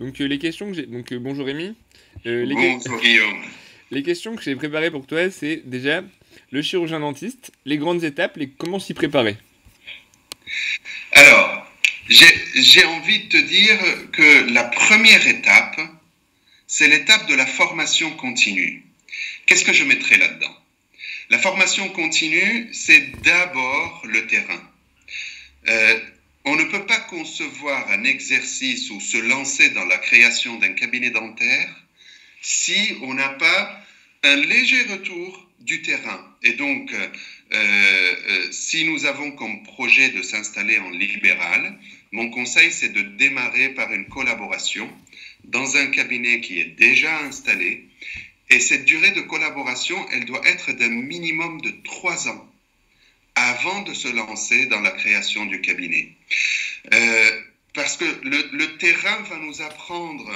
Les questions que j'ai... bonjour Rémi. Bonjour Guillaume. Les questions que j'ai préparées pour toi, c'est déjà le chirurgien dentiste, les grandes étapes, comment s'y préparer. Alors, j'ai envie de te dire que la première étape, c'est l'étape de la formation continue. Qu'est-ce que je mettrai là-dedans? La formation continue, c'est d'abord le terrain. On ne peut pas concevoir un exercice ou se lancer dans la création d'un cabinet dentaire si on n'a pas un léger retour du terrain. Et donc, si nous avons comme projet de s'installer en libéral, mon conseil, c'est de démarrer par une collaboration dans un cabinet qui est déjà installé. Et cette durée de collaboration, elle doit être d'un minimum de 3 ans avant de se lancer dans la création du cabinet. Parce que le terrain va nous apprendre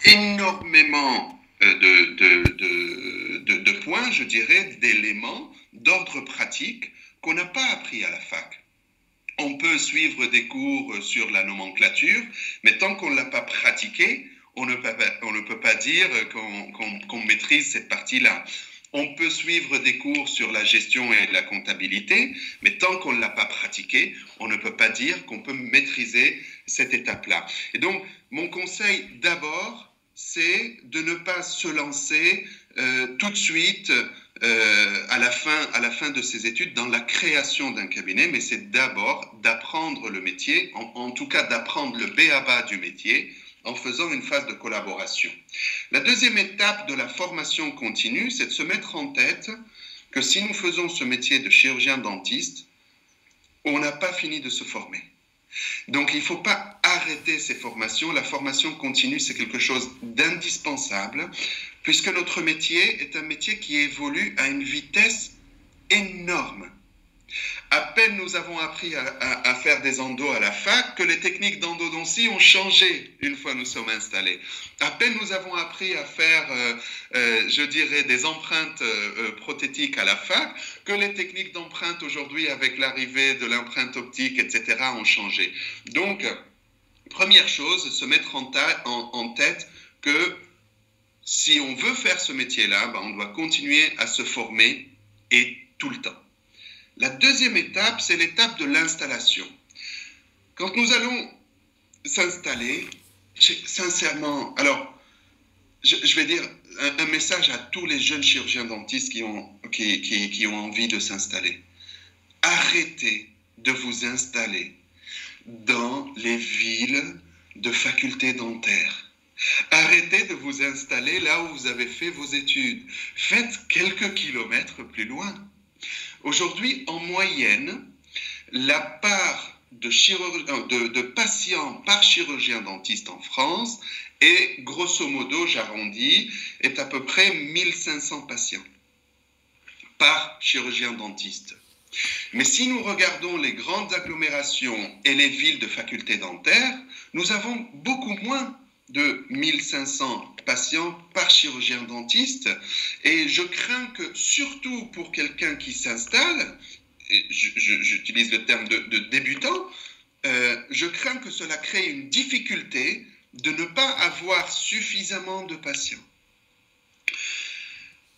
énormément de points, je dirais, d'éléments d'ordre pratique qu'on n'a pas appris à la fac. On peut suivre des cours sur la nomenclature, mais tant qu'on ne l'a pas pratiqué, on ne peut pas dire qu'on maîtrise cette partie-là. On peut suivre des cours sur la gestion et la comptabilité, mais tant qu'on ne l'a pas pratiqué, on ne peut pas dire qu'on peut maîtriser cette étape-là. Et donc, mon conseil d'abord, c'est de ne pas se lancer tout de suite à la fin de ses études dans la création d'un cabinet, mais c'est d'abord d'apprendre le métier, en tout cas d'apprendre le b.a.-ba du métier, en faisant une phase de collaboration. La deuxième étape de la formation continue, c'est de se mettre en tête que si nous faisons ce métier de chirurgien dentiste, on n'a pas fini de se former. Donc il ne faut pas arrêter ces formations. La formation continue, c'est quelque chose d'indispensable, puisque notre métier est un métier qui évolue à une vitesse énorme. À peine nous avons appris à faire des endos à la fac que les techniques d'endodontie ont changé une fois nous sommes installés. À peine nous avons appris à faire, je dirais, des empreintes prothétiques à la fac que les techniques d'empreinte aujourd'hui, avec l'arrivée de l'empreinte optique, etc., ont changé. Donc, première chose, se mettre en tête que si on veut faire ce métier-là, on doit continuer à se former et tout le temps. La deuxième étape, c'est l'étape de l'installation. Quand nous allons s'installer, sincèrement, alors, je vais dire un message à tous les jeunes chirurgiens dentistes qui ont envie de s'installer. Arrêtez de vous installer dans les villes de facultés dentaires. Arrêtez de vous installer là où vous avez fait vos études. Faites quelques kilomètres plus loin. Aujourd'hui, en moyenne, la part de patients par chirurgien dentiste en France est, grosso modo, j'arrondis, est à peu près 1500 patients par chirurgien dentiste. Mais si nous regardons les grandes agglomérations et les villes de facultés dentaires, nous avons beaucoup moins de 1500 patients par chirurgien dentiste. Et je crains que, surtout pour quelqu'un qui s'installe, j'utilise le terme de débutant, je crains que cela crée une difficulté de ne pas avoir suffisamment de patients.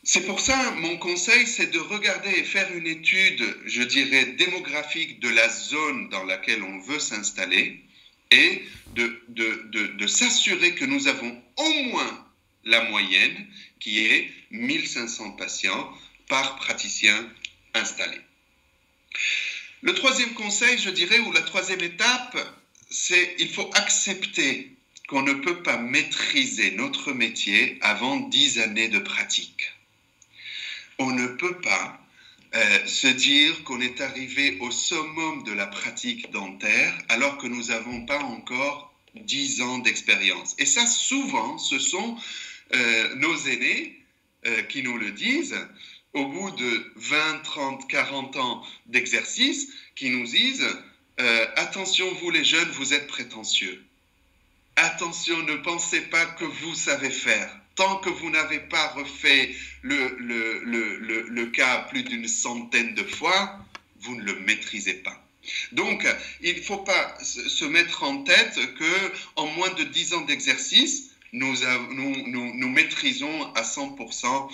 C'est pour ça, mon conseil, c'est de regarder et faire une étude, je dirais, démographique de la zone dans laquelle on veut s'installer, et de s'assurer que nous avons au moins la moyenne qui est 1500 patients par praticien installé. Le troisième conseil, je dirais, ou la troisième étape, c'est qu'il faut accepter qu'on ne peut pas maîtriser notre métier avant 10 années de pratique. On ne peut pas se dire qu'on est arrivé au summum de la pratique dentaire alors que nous n'avons pas encore 10 ans d'expérience. Et ça, souvent, ce sont nos aînés qui nous le disent au bout de 20, 30, 40 ans d'exercice, qui nous disent attention, vous les jeunes, vous êtes prétentieux. Attention, ne pensez pas que vous savez faire. Tant que vous n'avez pas refait le cas plus d'une centaine de fois, vous ne le maîtrisez pas. Donc, il ne faut pas se mettre en tête qu'en moins de 10 ans d'exercice, nous maîtrisons à 100%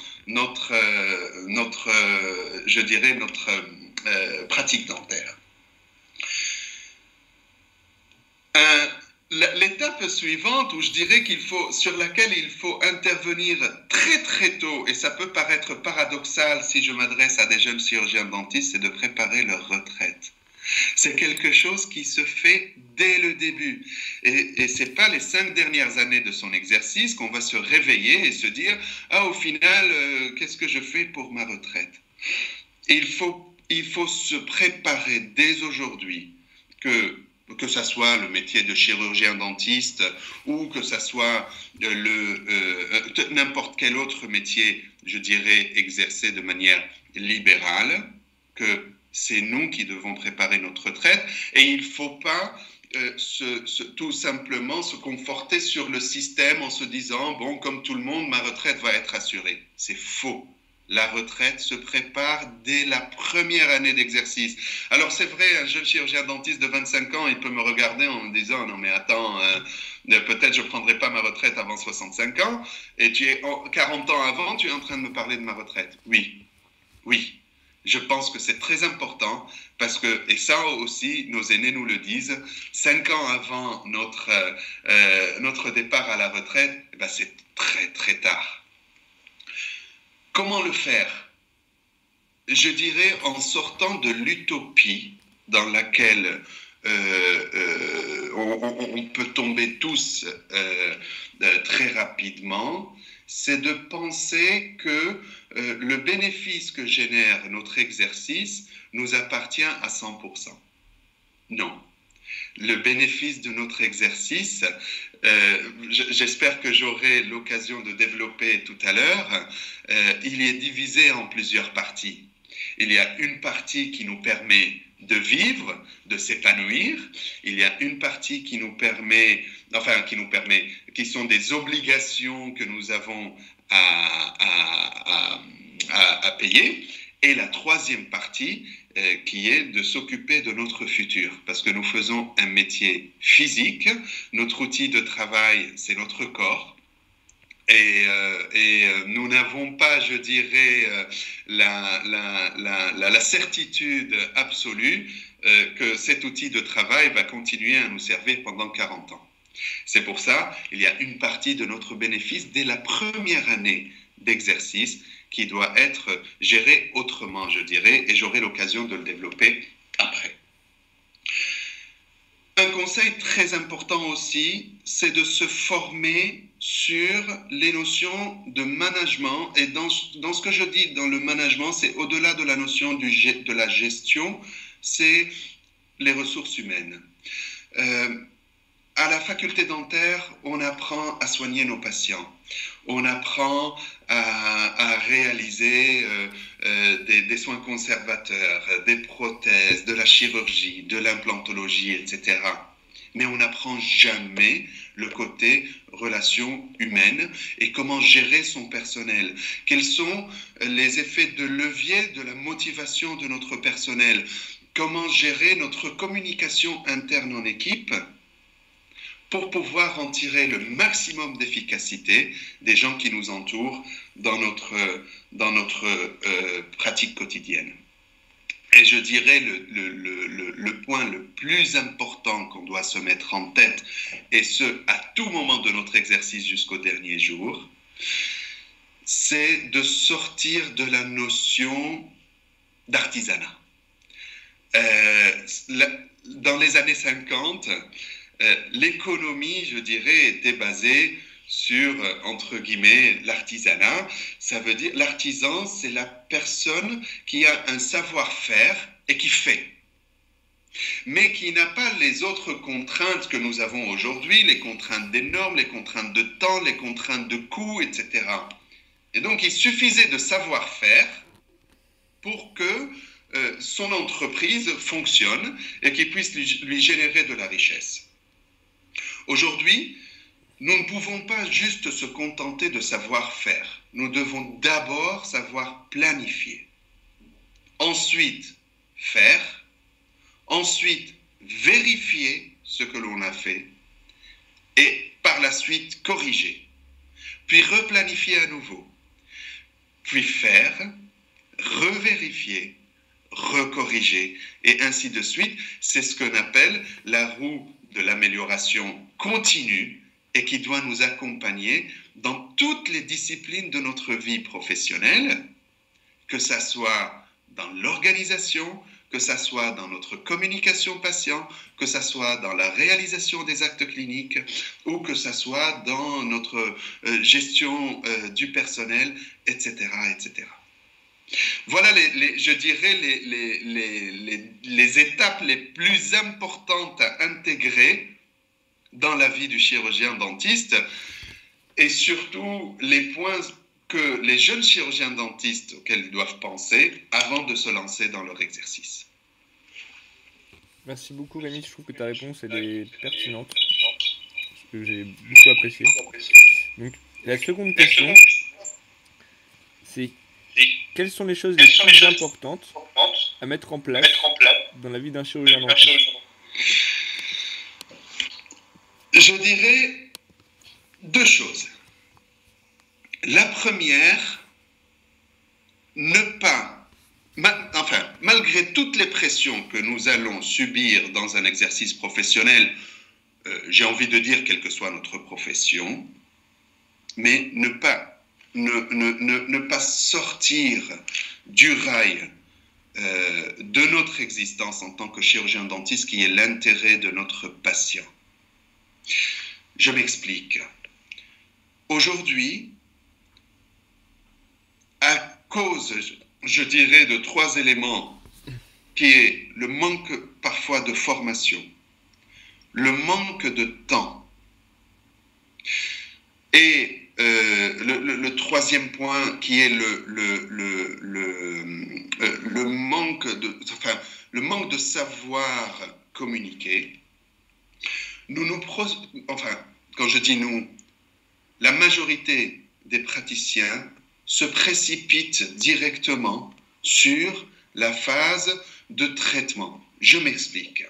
je dirais, notre pratique dentaire. L'étape suivante, où je dirais sur laquelle il faut intervenir très très tôt, et ça peut paraître paradoxal si je m'adresse à des jeunes chirurgiens dentistes, c'est de préparer leur retraite. C'est quelque chose qui se fait dès le début. Et ce n'est pas les 5 dernières années de son exercice qu'on va se réveiller et se dire « Ah, au final, qu'est-ce que je fais pour ma retraite ?» Il faut se préparer dès aujourd'hui que ça soit le métier de chirurgien dentiste ou que ça soit n'importe quel autre métier, je dirais, exercé de manière libérale, que c'est nous qui devons préparer notre retraite et il ne faut pas tout simplement se conforter sur le système en se disant « Bon, comme tout le monde, ma retraite va être assurée ». C'est faux. La retraite se prépare dès la première année d'exercice. Alors c'est vrai, un jeune chirurgien dentiste de 25 ans, il peut me regarder en me disant « Non mais attends, peut-être je ne prendrai pas ma retraite avant 65 ans, et 40 ans avant, tu es en train de me parler de ma retraite. » Oui, oui. Je pense que c'est très important parce que, et ça aussi, nos aînés nous le disent, 5 ans avant notre départ à la retraite, eh ben c'est très très tard. Comment le faire? Je dirais en sortant de l'utopie dans laquelle on peut tomber tous très rapidement, c'est de penser que le bénéfice que génère notre exercice nous appartient à 100%. Non. Le bénéfice de notre exercice, j'espère que j'aurai l'occasion de développer tout à l'heure, il est divisé en plusieurs parties. Il y a une partie qui nous permet de vivre, de s'épanouir. Il y a une partie qui sont des obligations que nous avons à payer. Et la troisième partie qui est de s'occuper de notre futur. Parce que nous faisons un métier physique. Notre outil de travail, c'est notre corps. Et nous n'avons pas, je dirais, la certitude absolue que cet outil de travail va continuer à nous servir pendant 40 ans. C'est pour ça qu'il y a une partie de notre bénéfice dès la première année d'exercice qui doit être gérée autrement, je dirais, et j'aurai l'occasion de le développer après. Un conseil très important aussi, c'est de se former sur les notions de management. Et dans ce que je dis dans le management, c'est au-delà de la notion de la gestion, c'est les ressources humaines. À la faculté dentaire, on apprend à soigner nos patients. On apprend à réaliser des soins conservateurs, des prothèses, de la chirurgie, de l'implantologie, etc. Mais on n'apprend jamais le côté relations humaines et comment gérer son personnel. Quels sont les effets de levier de la motivation de notre personnel? Comment gérer notre communication interne en équipe pour pouvoir en tirer le maximum d'efficacité des gens qui nous entourent dans notre pratique quotidienne. Et je dirais le point le plus important qu'on doit se mettre en tête, et ce, à tout moment de notre exercice jusqu'au dernier jour, c'est de sortir de la notion d'artisanat. Dans les années 50, l'économie, je dirais, était basée sur, entre guillemets, l'artisanat. Ça veut dire, l'artisan, c'est la personne qui a un savoir-faire et qui fait, mais qui n'a pas les autres contraintes que nous avons aujourd'hui, les contraintes des normes, les contraintes de temps, les contraintes de coûts, etc. Et donc, il suffisait de savoir-faire pour que son entreprise fonctionne et qu'il puisse lui générer de la richesse. Aujourd'hui, nous ne pouvons pas juste se contenter de savoir-faire. Nous devons d'abord savoir planifier. Ensuite, faire. ensuite vérifier ce que l'on a fait et par la suite corriger, puis replanifier à nouveau, puis faire, revérifier, recorriger, et ainsi de suite. C'est ce qu'on appelle la roue de l'amélioration continue et qui doit nous accompagner dans toutes les disciplines de notre vie professionnelle, que ça soit dans l'organisation, que ça soit dans notre communication patient, que ça soit dans la réalisation des actes cliniques ou que ça soit dans notre gestion du personnel, etc., etc. Voilà, je dirais, les étapes les plus importantes à intégrer dans la vie du chirurgien dentiste et surtout les points que les jeunes chirurgiens dentistes auxquels ils doivent penser avant de se lancer dans leur exercice. Merci beaucoup Rémi, je trouve que ta réponse elle est pertinente, ce que j'ai beaucoup apprécié. Donc la seconde question, c'est quelles sont les choses les plus importantes à mettre en place dans la vie d'un chirurgien dentiste? Je dirais deux choses. La première, malgré toutes les pressions que nous allons subir dans un exercice professionnel, j'ai envie de dire quelle que soit notre profession, mais ne pas sortir du rail de notre existence en tant que chirurgien dentiste qui est l'intérêt de notre patient. Je m'explique. Aujourd'hui, à cause, je dirais, de trois éléments, qui est le manque parfois de formation, le manque de temps, et le troisième point qui est le manque de savoir communiquer, quand je dis nous, la majorité des praticiens se précipitent directement sur la phase de traitement. Je m'explique.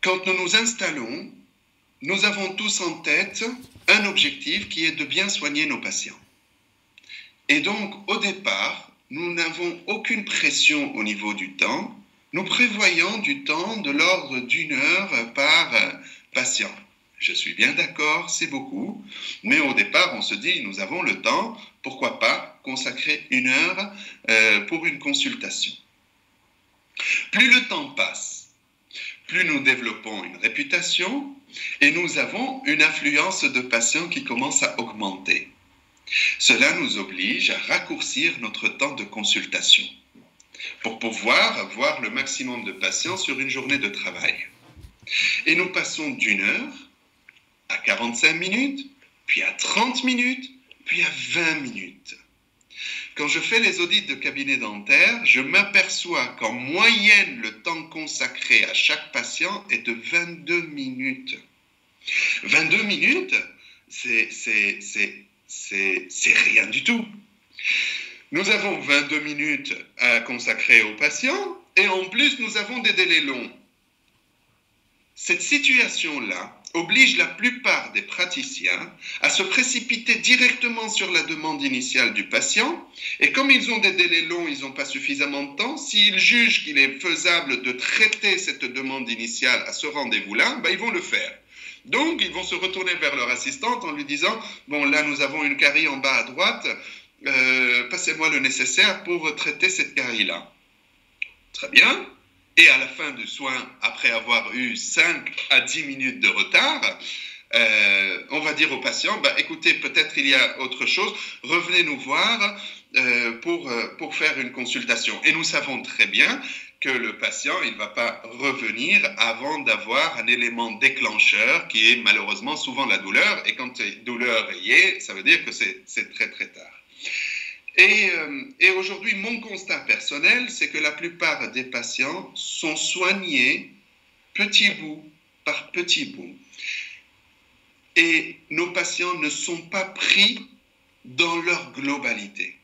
Quand nous nous installons, nous avons tous en tête un objectif qui est de bien soigner nos patients. Et donc, au départ, nous n'avons aucune pression au niveau du temps. Nous prévoyons du temps de l'ordre d'1 heure par patient. Je suis bien d'accord, c'est beaucoup, mais au départ, on se dit, nous avons le temps, pourquoi pas consacrer 1 heure pour une consultation. Plus le temps passe, plus nous développons une réputation et nous avons une affluence de patients qui commence à augmenter. Cela nous oblige à raccourcir notre temps de consultation pour pouvoir avoir le maximum de patients sur une journée de travail. Et nous passons d'1 heure à 45 minutes, puis à 30 minutes, puis à 20 minutes. Quand je fais les audits de cabinet dentaire, je m'aperçois qu'en moyenne, le temps consacré à chaque patient est de 22 minutes. 22 minutes, c'est rien du tout. Nous avons 22 minutes à consacrer aux patients et en plus, nous avons des délais longs. Cette situation-là oblige la plupart des praticiens à se précipiter directement sur la demande initiale du patient et comme ils ont des délais longs, ils n'ont pas suffisamment de temps, s'ils jugent qu'il est faisable de traiter cette demande initiale à ce rendez-vous-là, ils vont le faire. Donc, ils vont se retourner vers leur assistante en lui disant « Bon, là, nous avons une carie en bas à droite, passez-moi le nécessaire pour traiter cette carie-là. » Très bien. Et à la fin du soin, après avoir eu 5 à 10 minutes de retard, on va dire au patient, écoutez, peut-être il y a autre chose, revenez nous voir pour faire une consultation. Et nous savons très bien que le patient, il ne va pas revenir avant d'avoir un élément déclencheur qui est malheureusement souvent la douleur. Et quand douleur y est, ça veut dire que c'est très très tard. Et aujourd'hui, mon constat personnel, c'est que la plupart des patients sont soignés petit bout par petit bout. Et nos patients ne sont pas pris dans leur globalité.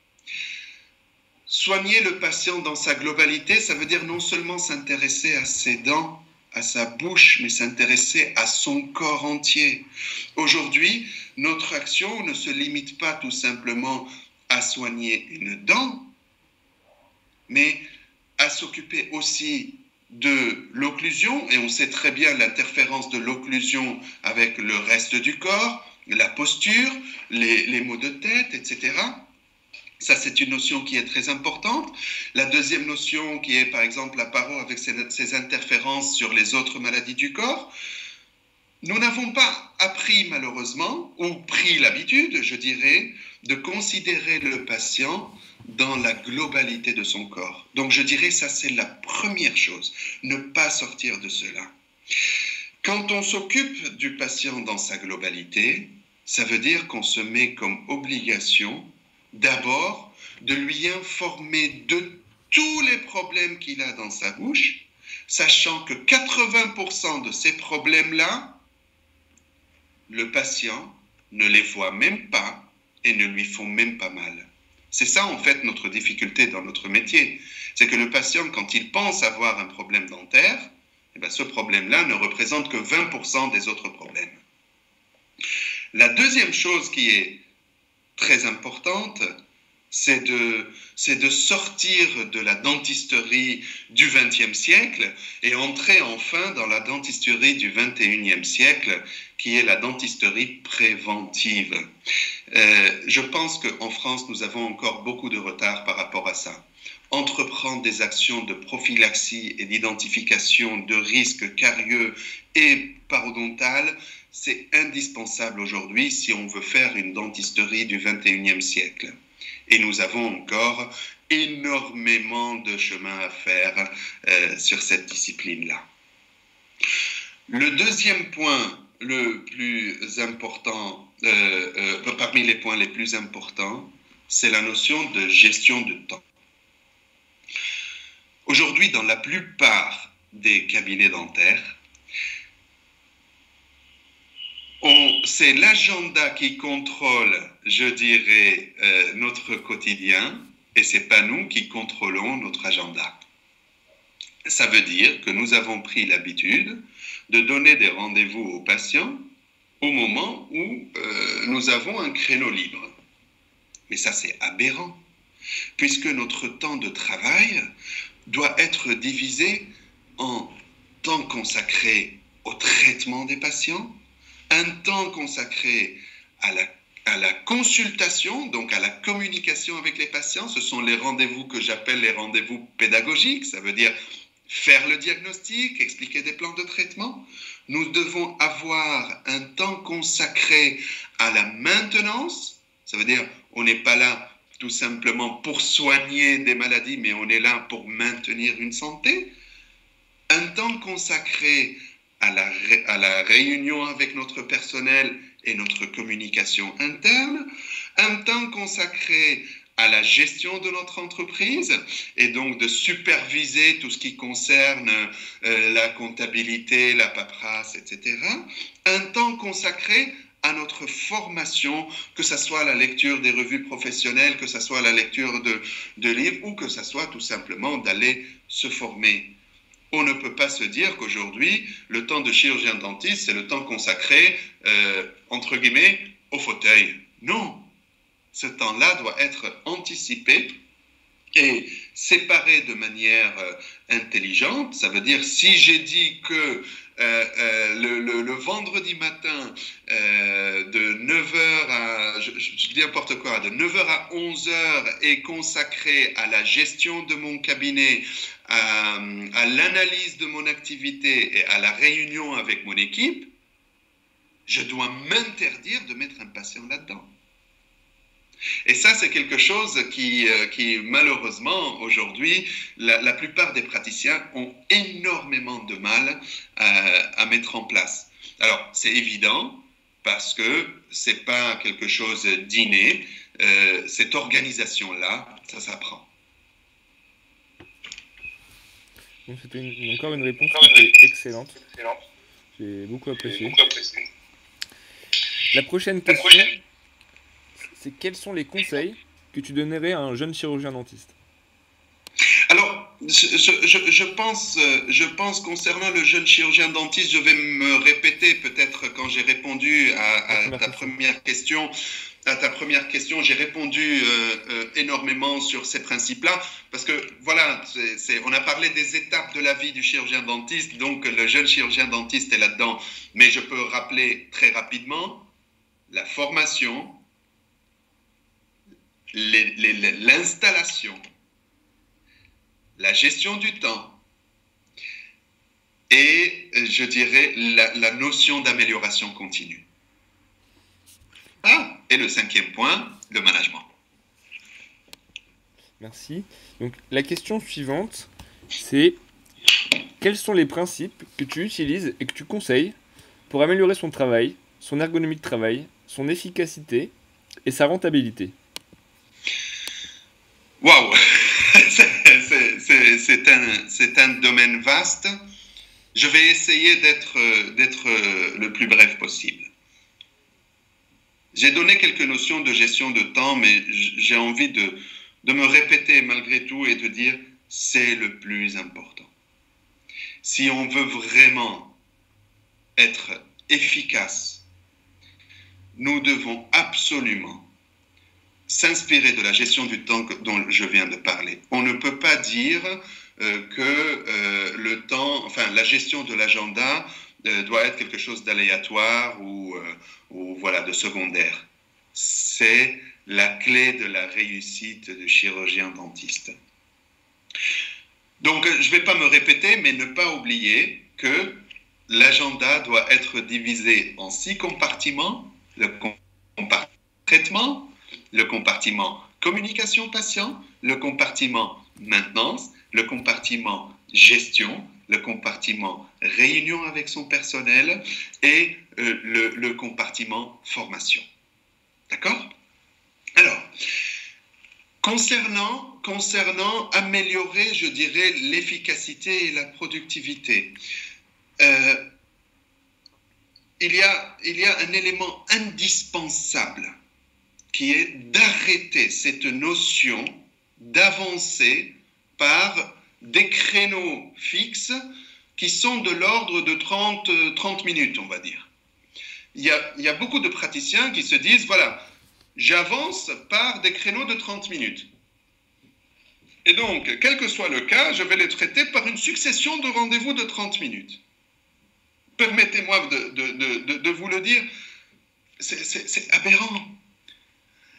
Soigner le patient dans sa globalité, ça veut dire non seulement s'intéresser à ses dents, à sa bouche, mais s'intéresser à son corps entier. Aujourd'hui, notre action ne se limite pas tout simplement à soigner une dent, mais à s'occuper aussi de l'occlusion, et on sait très bien l'interférence de l'occlusion avec le reste du corps, la posture, les maux de tête, etc. Ça, c'est une notion qui est très importante. La deuxième notion qui est, par exemple, la paro avec ses interférences sur les autres maladies du corps. Nous n'avons pas appris, malheureusement, ou pris l'habitude, je dirais, de considérer le patient dans la globalité de son corps. Donc, je dirais, ça, c'est la première chose. Ne pas sortir de cela. Quand on s'occupe du patient dans sa globalité, ça veut dire qu'on se met comme obligation d'abord de lui informer de tous les problèmes qu'il a dans sa bouche, sachant que 80% de ces problèmes-là, le patient ne les voit même pas et ne lui font même pas mal. C'est ça, en fait, notre difficulté dans notre métier. C'est que le patient, quand il pense avoir un problème dentaire, eh bien, ce problème-là ne représente que 20% des autres problèmes. La deuxième chose qui est très importante, c'est de sortir de la dentisterie du XXe siècle et entrer enfin dans la dentisterie du XXIe siècle, qui est la dentisterie préventive. Je pense qu'en France, nous avons encore beaucoup de retard par rapport à ça. Entreprendre des actions de prophylaxie et d'identification de risques carieux et parodontales, c'est indispensable aujourd'hui si on veut faire une dentisterie du XXIe siècle. Et nous avons encore énormément de chemin à faire sur cette discipline-là. Le deuxième point le plus important, parmi les points les plus importants, c'est la notion de gestion de temps. Aujourd'hui, dans la plupart des cabinets dentaires, c'est l'agenda qui contrôle, je dirais, notre quotidien, et ce n'est pas nous qui contrôlons notre agenda. Ça veut dire que nous avons pris l'habitude de donner des rendez-vous aux patients au moment où nous avons un créneau libre. Mais ça, c'est aberrant, puisque notre temps de travail doit être divisé en temps consacré au traitement des patients, un temps consacré à la consultation, donc à la communication avec les patients. Ce sont les rendez-vous que j'appelle les rendez-vous pédagogiques, ça veut dire faire le diagnostic, expliquer des plans de traitement. Nous devons avoir un temps consacré à la maintenance, ça veut dire on n'est pas là tout simplement pour soigner des maladies, mais on est là pour maintenir une santé. Un temps consacré à la réunion avec notre personnel et notre communication interne, un temps consacré à la gestion de notre entreprise et donc de superviser tout ce qui concerne la comptabilité, la paperasse, etc. Un temps consacré à notre formation, que ce soit la lecture des revues professionnelles, que ce soit la lecture de livres ou que ce soit tout simplement d'aller se former. On ne peut pas se dire qu'aujourd'hui, le temps de chirurgien dentiste, c'est le temps consacré, entre guillemets, au fauteuil. Non, ce temps-là doit être anticipé et séparé de manière intelligente. Ça veut dire, si j'ai dit que le vendredi matin, de 9h à, je dis n'importe quoi, de 9h à 11h est consacré à la gestion de mon cabinet, à l'analyse de mon activité et à la réunion avec mon équipe, je dois m'interdire de mettre un patient là-dedans. Et ça, c'est quelque chose qui malheureusement, aujourd'hui, la plupart des praticiens ont énormément de mal à mettre en place. Alors, c'est évident, parce que ce n'est pas quelque chose d'inné. Cette organisation-là, ça s'apprend. Donc, c'était encore une réponse qui était excellente. J'ai beaucoup apprécié. La prochaine question, c'est quels sont les conseils que tu donnerais à un jeune chirurgien dentiste? Je pense concernant le jeune chirurgien dentiste, je vais me répéter peut-être quand j'ai répondu à ta première question. À ta première question, j'ai répondu énormément sur ces principes-là, parce que voilà, on a parlé des étapes de la vie du chirurgien dentiste, donc le jeune chirurgien dentiste est là-dedans. Mais je peux rappeler très rapidement la formation, l'installation, la gestion du temps et, je dirais, la notion d'amélioration continue. Ah, et le 5e point, le management. Merci. Donc la question suivante, c'est quels sont les principes que tu utilises et que tu conseilles pour améliorer son travail, son ergonomie de travail, son efficacité et sa rentabilité? Waouh, c'est un domaine vaste. Je vais essayer d'être le plus bref possible. J'ai donné quelques notions de gestion de temps, mais j'ai envie de me répéter malgré tout et de dire c'est le plus important. Si on veut vraiment être efficace, nous devons absolument s'inspirer de la gestion du temps dont je viens de parler. On ne peut pas dire que le temps, enfin la gestion de l'agenda doit être quelque chose d'aléatoire ou voilà, de secondaire. C'est la clé de la réussite du chirurgien dentiste. Donc, je ne vais pas me répéter, mais ne pas oublier que l'agenda doit être divisé en 6 compartiments. Le compartiment traitement, le compartiment communication patient, le compartiment maintenance, le compartiment gestion, le compartiment réunion avec son personnel et le compartiment formation. D'accord? Alors, concernant améliorer, je dirais, l'efficacité et la productivité, il y a un élément indispensable qui est d'arrêter cette notion d'avancer par des créneaux fixes qui sont de l'ordre de 30 minutes, on va dire. Il y a beaucoup de praticiens qui se disent, voilà, j'avance par des créneaux de 30 minutes. Et donc, quel que soit le cas, je vais les traiter par une succession de rendez-vous de 30 minutes. Permettez-moi de vous le dire, c'est aberrant.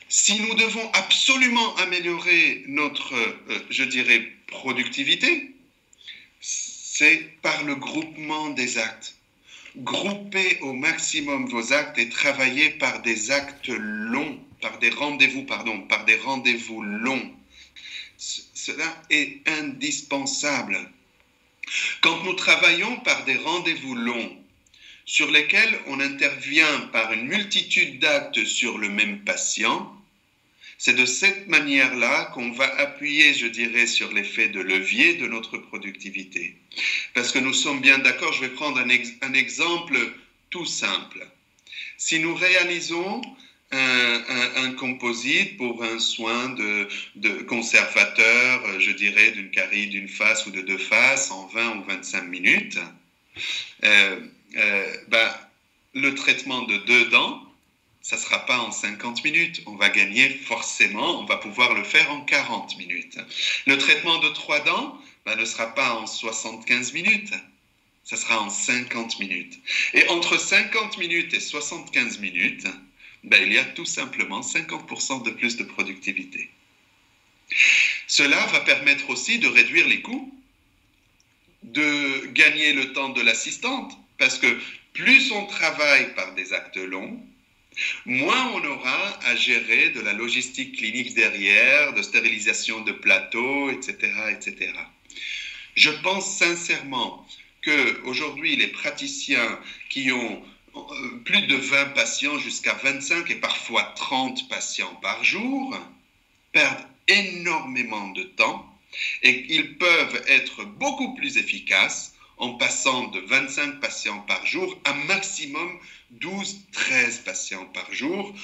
Si nous devons absolument améliorer notre, je dirais, productivité, c'est par le groupement des actes. Groupez au maximum vos actes et travaillez par des actes longs, par des rendez-vous longs. Cela est indispensable. Quand nous travaillons par des rendez-vous longs, sur lesquels on intervient par une multitude d'actes sur le même patient, c'est de cette manière-là qu'on va appuyer, je dirais, sur l'effet de levier de notre productivité. Parce que nous sommes bien d'accord, je vais prendre un exemple tout simple. Si nous réalisons un composite pour un soin de conservateur, je dirais, d'une carie d'une face ou de deux faces en 20 ou 25 minutes, le traitement de 2 dents, ça ne sera pas en 50 minutes. On va gagner forcément, on va pouvoir le faire en 40 minutes. Le traitement de 3 dents ne sera pas en 75 minutes. Ça sera en 50 minutes. Et entre 50 minutes et 75 minutes, il y a tout simplement 50% de plus de productivité. Cela va permettre aussi de réduire les coûts, de gagner le temps de l'assistante, parce que plus on travaille par des actes longs, moins on aura à gérer de la logistique clinique derrière, de stérilisation de plateaux, etc., etc. Je pense sincèrement qu'aujourd'hui, les praticiens qui ont plus de 20 patients jusqu'à 25 et parfois 30 patients par jour perdent énormément de temps et ils peuvent être beaucoup plus efficaces en passant de 25 patients par jour à maximum 12-13 patients par jour,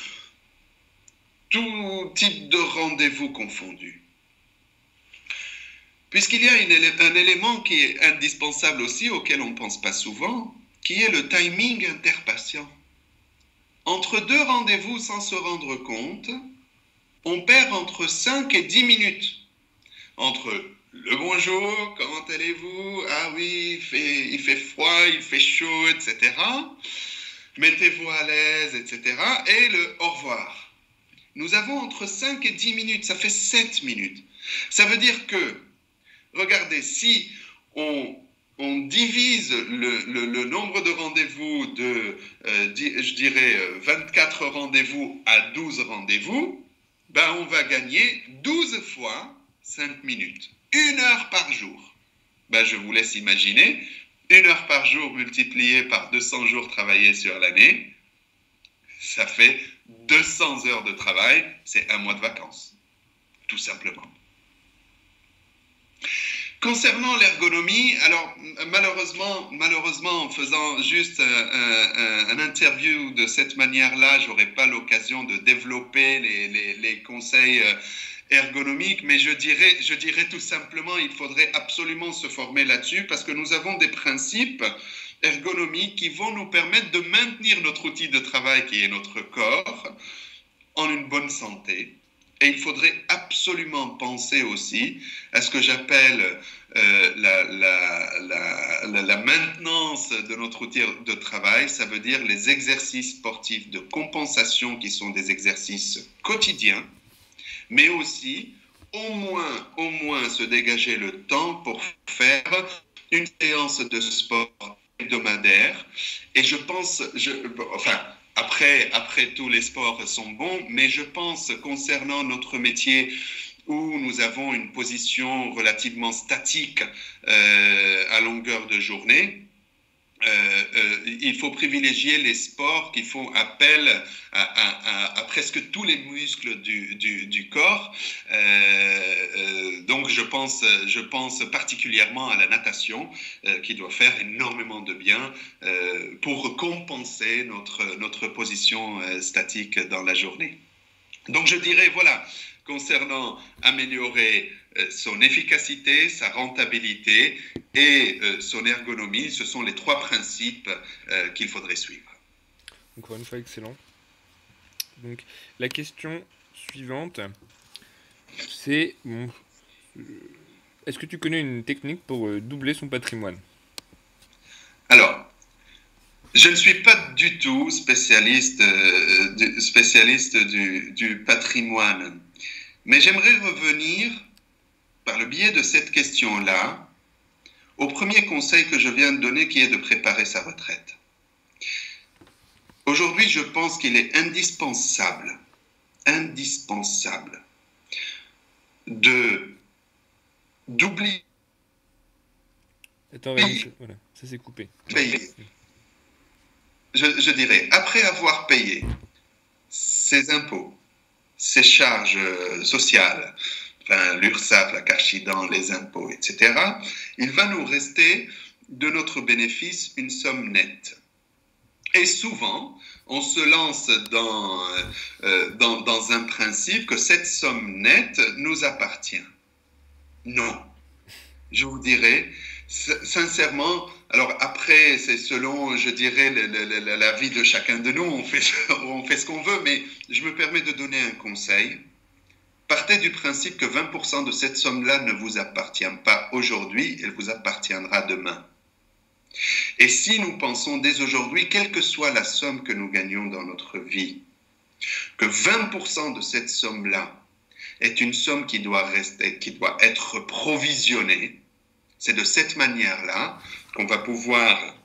tout type de rendez-vous confondus. Puisqu'il y a un élément qui est indispensable aussi, auquel on ne pense pas souvent, qui est le timing interpatient. Entre deux rendez-vous sans se rendre compte, on perd entre 5 et 10 minutes. Entre le bonjour, comment allez-vous? Ah oui, il fait froid, il fait chaud, etc. Mettez-vous à l'aise, etc. Et le au revoir. Nous avons entre 5 et 10 minutes, ça fait 7 minutes. Ça veut dire que, regardez, si on divise le nombre de rendez-vous de, je dirais, 24 rendez-vous à 12 rendez-vous, ben on va gagner 12 fois 5 minutes. 1 heure par jour. Ben je vous laisse imaginer, 1 heure par jour multipliée par 200 jours travaillés sur l'année, ça fait 200 heures de travail, c'est 1 mois de vacances, tout simplement. Concernant l'ergonomie, alors malheureusement, en faisant juste un interview de cette manière-là, je n'aurai pas l'occasion de développer les conseils ergonomiques, mais je dirais tout simplement, il faudrait absolument se former là-dessus parce que nous avons des principes ergonomiques qui vont nous permettre de maintenir notre outil de travail qui est notre corps en une bonne santé. Et il faudrait absolument penser aussi à ce que j'appelle la maintenance de notre outil de travail. Ça veut dire les exercices sportifs de compensation qui sont des exercices quotidiens, mais aussi au moins se dégager le temps pour faire une séance de sport hebdomadaire. Et je pense, après tout, les sports sont bons, mais je pense, concernant notre métier où nous avons une position relativement statique à longueur de journée, il faut privilégier les sports qui font appel à presque tous les muscles du corps. Donc je pense particulièrement à la natation qui doit faire énormément de bien pour compenser notre position statique dans la journée. Donc je dirais, voilà, concernant améliorer son efficacité, sa rentabilité et son ergonomie, ce sont les 3 principes qu'il faudrait suivre. Encore une fois, excellent. Donc, la question suivante, c'est est-ce que tu connais une technique pour doubler son patrimoine? Alors, je ne suis pas du tout spécialiste du patrimoine, mais j'aimerais revenir, par le biais de cette question-là, au premier conseil que je viens de donner, qui est de préparer sa retraite. Aujourd'hui, je pense qu'il est indispensable d'oublier. Attends, Rémi, voilà, ça s'est coupé. Payer. Je dirais, après avoir payé ses impôts, ses charges sociales, enfin, l'URSSAF, la Carchidan, les impôts, etc., il va nous rester de notre bénéfice une somme nette. Et souvent, on se lance dans un principe que cette somme nette nous appartient. Non. Je vous dirais, sincèrement, alors après, c'est selon, je dirais, la vie de chacun de nous, on fait ce qu'on veut, mais je me permets de donner un conseil. Partez du principe que 20% de cette somme-là ne vous appartient pas aujourd'hui, elle vous appartiendra demain. Et si nous pensons dès aujourd'hui, quelle que soit la somme que nous gagnons dans notre vie, que 20% de cette somme-là est une somme qui doit être provisionnée, c'est de cette manière-là qu'on va pouvoir,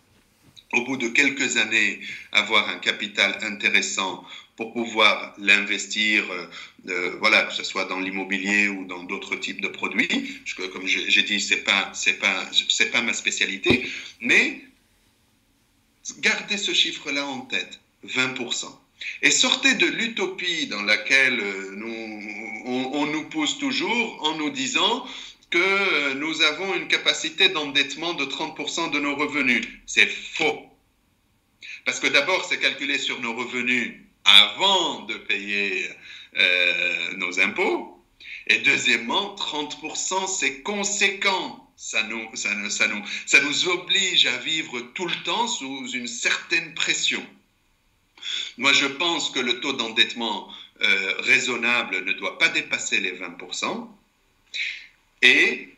au bout de quelques années, avoir un capital intéressant pour pouvoir l'investir, voilà, que ce soit dans l'immobilier ou dans d'autres types de produits. Comme j'ai dit, c'est pas ma spécialité, mais gardez ce chiffre-là en tête, 20%. Et sortez de l'utopie dans laquelle on nous pousse toujours en nous disant que nous avons une capacité d'endettement de 30% de nos revenus. C'est faux. Parce que d'abord, c'est calculé sur nos revenus avant de payer nos impôts. Et deuxièmement, 30%, c'est conséquent. Ça nous oblige à vivre tout le temps sous une certaine pression. Moi, je pense que le taux d'endettement raisonnable ne doit pas dépasser les 20%. Et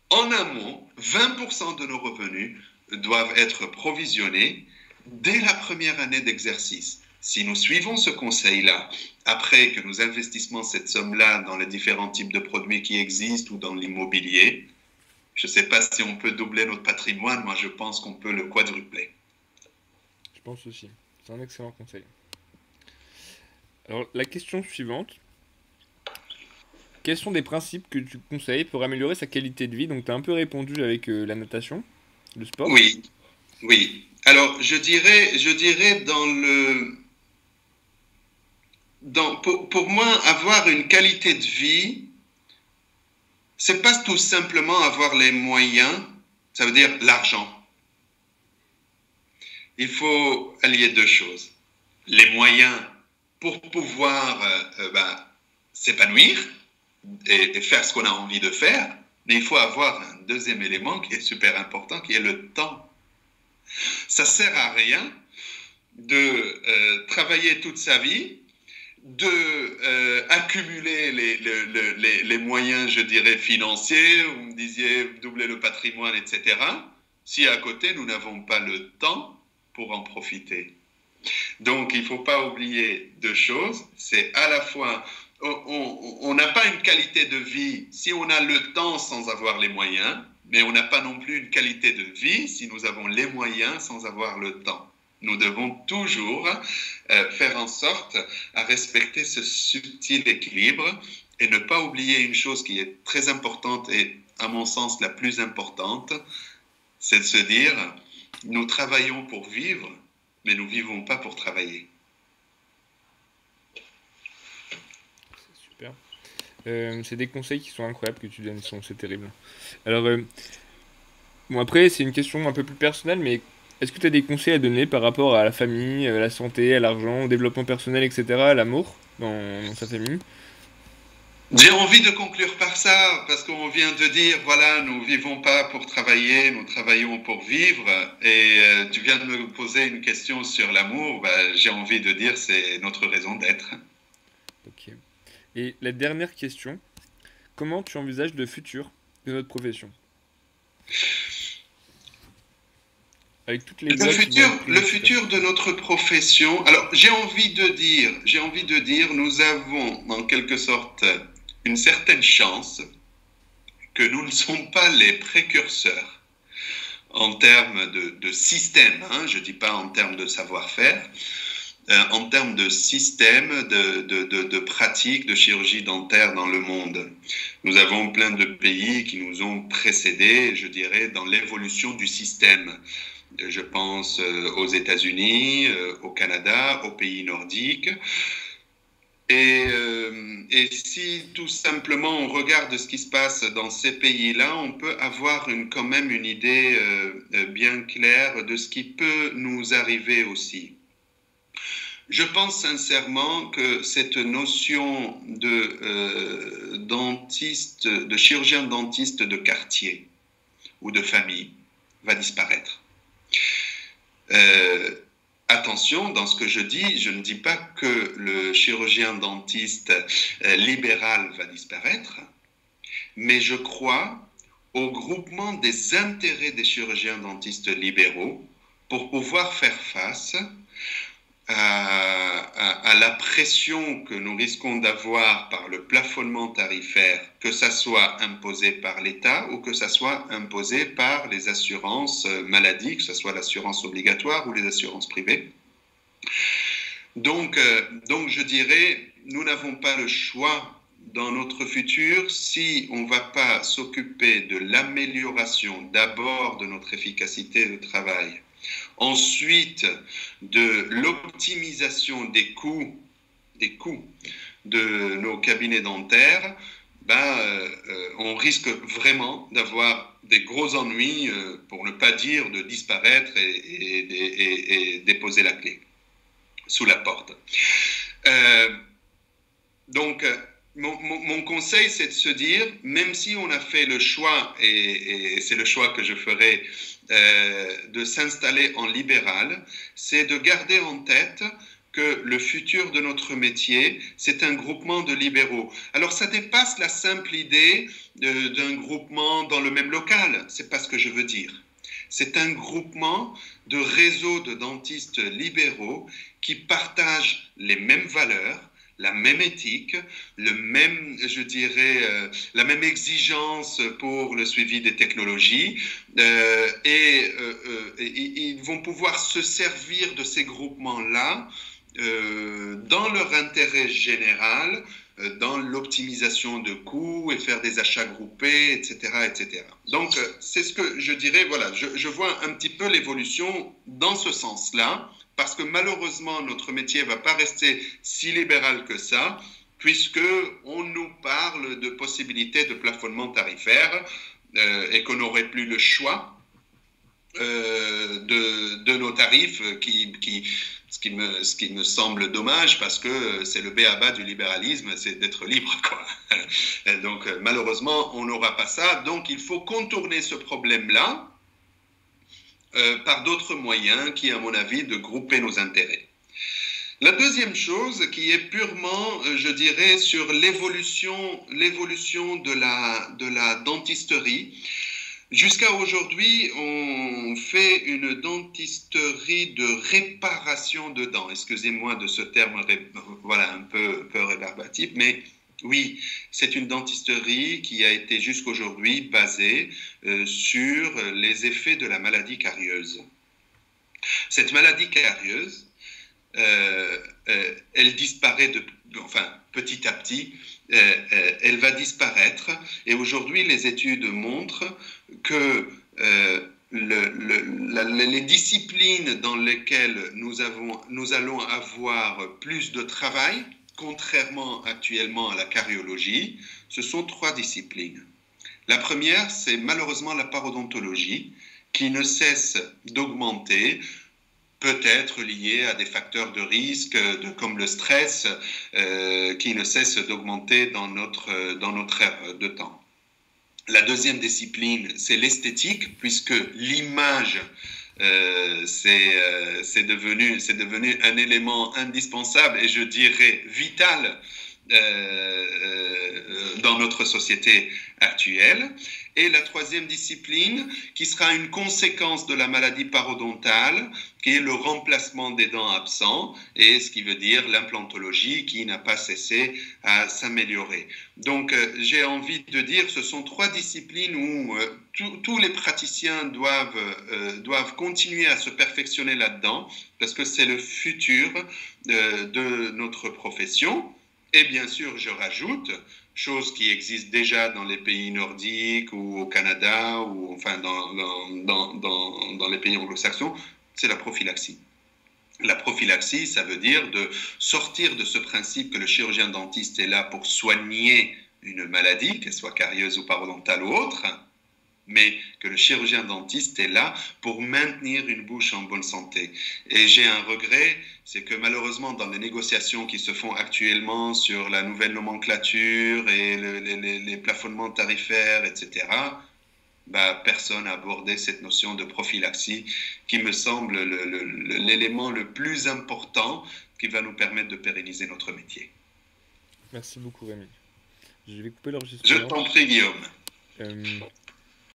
en amont, 20% de nos revenus doivent être provisionnés dès la première année d'exercice. Si nous suivons ce conseil-là, après que nous investissons cette somme-là dans les différents types de produits qui existent ou dans l'immobilier, je ne sais pas si on peut doubler notre patrimoine, moi je pense qu'on peut le quadrupler. Je pense aussi. C'est un excellent conseil. Alors, la question suivante. Quels sont des principes que tu conseilles pour améliorer sa qualité de vie? Donc, tu as un peu répondu avec la natation, le sport. Oui, oui. Alors, je dirais pour moi, avoir une qualité de vie, c'est pas tout simplement avoir les moyens, ça veut dire l'argent. Il faut allier deux choses. Les moyens pour pouvoir s'épanouir et faire ce qu'on a envie de faire, mais il faut avoir un deuxième élément qui est super important, qui est le temps. Ça sert à rien de travailler toute sa vie, de accumuler les moyens, je dirais, financiers, vous me disiez doubler le patrimoine, etc., si à côté nous n'avons pas le temps pour en profiter. Donc il ne faut pas oublier deux choses, c'est à la fois, on n'a pas une qualité de vie si on a le temps sans avoir les moyens, mais on n'a pas non plus une qualité de vie si nous avons les moyens sans avoir le temps. Nous devons toujours faire en sorte à respecter ce subtil équilibre et ne pas oublier une chose qui est très importante et à mon sens la plus importante, c'est de se dire, nous travaillons pour vivre, mais nous ne vivons pas pour travailler. C'est super. C'est des conseils qui sont incroyables que tu donnes, c'est terrible. Alors, bon après, c'est une question un peu plus personnelle, mais est-ce que tu as des conseils à donner par rapport à la famille, à la santé, à l'argent, au développement personnel, etc., à l'amour dans sa famille? J'ai envie de conclure par ça, parce qu'on vient de dire, voilà, nous ne vivons pas pour travailler, nous travaillons pour vivre. Et tu viens de me poser une question sur l'amour, j'ai envie de dire, c'est notre raison d'être. Ok. Et la dernière question, comment tu envisages le futur de notre profession? Avec toutes les voies qui vont être prises, Le etc. futur de notre profession, alors j'ai envie de dire, nous avons en quelque sorte une certaine chance que nous ne sommes pas les précurseurs en termes de système, hein, je ne dis pas en termes de savoir-faire, en termes de système, de pratique de chirurgie dentaire dans le monde. Nous avons plein de pays qui nous ont précédés, je dirais, dans l'évolution du système. Je pense aux États-Unis, au Canada, aux pays nordiques. Et si tout simplement on regarde ce qui se passe dans ces pays-là, on peut avoir quand même une idée bien claire de ce qui peut nous arriver aussi. Je pense sincèrement que cette notion de dentiste, de chirurgien dentiste de quartier ou de famille va disparaître. Attention, dans ce que je dis, je ne dis pas que le chirurgien dentiste libéral va disparaître, mais je crois au groupement des intérêts des chirurgiens dentistes libéraux pour pouvoir faire face à la pression que nous risquons d'avoir par le plafonnement tarifaire, que ça soit imposé par l'État ou que ça soit imposé par les assurances maladie, que ce soit l'assurance obligatoire ou les assurances privées. Donc je dirais, nous n'avons pas le choix dans notre futur si on ne va pas s'occuper de l'amélioration d'abord de notre efficacité de travail, ensuite de l'optimisation des coûts de nos cabinets dentaires, on risque vraiment d'avoir des gros ennuis, pour ne pas dire de disparaître et déposer la clé sous la porte. Donc, mon conseil, c'est de se dire, même si on a fait le choix, et c'est le choix que je ferai, de s'installer en libéral, c'est de garder en tête que le futur de notre métier, c'est un groupement de libéraux. Alors ça dépasse la simple idée d'un groupement dans le même local, c'est pas ce que je veux dire. C'est un groupement de réseaux de dentistes libéraux qui partagent les mêmes valeurs, la même éthique, le même, je dirais, la même exigence pour le suivi des technologies, ils vont pouvoir se servir de ces groupements-là dans leur intérêt général, dans l'optimisation de coûts et faire des achats groupés, etc. etc. Donc, c'est ce que je dirais, voilà, je vois un petit peu l'évolution dans ce sens-là, parce que malheureusement, notre métier ne va pas rester si libéral que ça, puisqu'on nous parle de possibilités de plafonnement tarifaire et qu'on n'aurait plus le choix de nos tarifs ce qui me semble dommage parce que c'est le b.a.-ba du libéralisme, c'est d'être libre, quoi. Donc malheureusement, on n'aura pas ça. Donc il faut contourner ce problème-là par d'autres moyens qui, à mon avis, de grouper nos intérêts. La deuxième chose qui est purement, je dirais, sur l'évolution de la dentisterie. Jusqu'à aujourd'hui, on fait une dentisterie de réparation de dents. Excusez-moi de ce terme, voilà, un peu rébarbatif, mais oui, c'est une dentisterie qui a été jusqu'aujourd'hui basée sur les effets de la maladie carieuse. Cette maladie carieuse, elle disparaît petit à petit, elle va disparaître. Et aujourd'hui, les études montrent que les disciplines dans lesquelles nous allons avoir plus de travail, contrairement actuellement à la cardiologie, ce sont 3 disciplines. La première, c'est malheureusement la parodontologie, qui ne cesse d'augmenter, peut-être lié à des facteurs de risque comme le stress qui ne cesse d'augmenter dans notre ère de temps. La deuxième discipline, c'est l'esthétique, puisque l'image c'est devenu un élément indispensable et je dirais vital dans notre société actuelle. Et la troisième discipline, qui sera une conséquence de la maladie parodontale, qui est le remplacement des dents absents, et ce qui veut dire l'implantologie qui n'a pas cessé à s'améliorer. Donc, j'ai envie de dire, ce sont 3 disciplines où tous les praticiens doivent continuer à se perfectionner là-dedans, parce que c'est le futur de notre profession. Et bien sûr, je rajoute, chose qui existe déjà dans les pays nordiques ou au Canada ou enfin dans les pays anglo-saxons, c'est la prophylaxie. La prophylaxie, ça veut dire de sortir de ce principe que le chirurgien dentiste est là pour soigner une maladie, qu'elle soit carieuse ou parodontale ou autre, mais que le chirurgien dentiste est là pour maintenir une bouche en bonne santé. Et j'ai un regret, c'est que malheureusement dans les négociations qui se font actuellement sur la nouvelle nomenclature et les plafonnements tarifaires, etc., personne n'a abordé cette notion de prophylaxie qui me semble l'élément le plus important qui va nous permettre de pérenniser notre métier. Merci beaucoup, Rémi. Je vais couper Je l'enregistrement. t'en prie, Guillaume.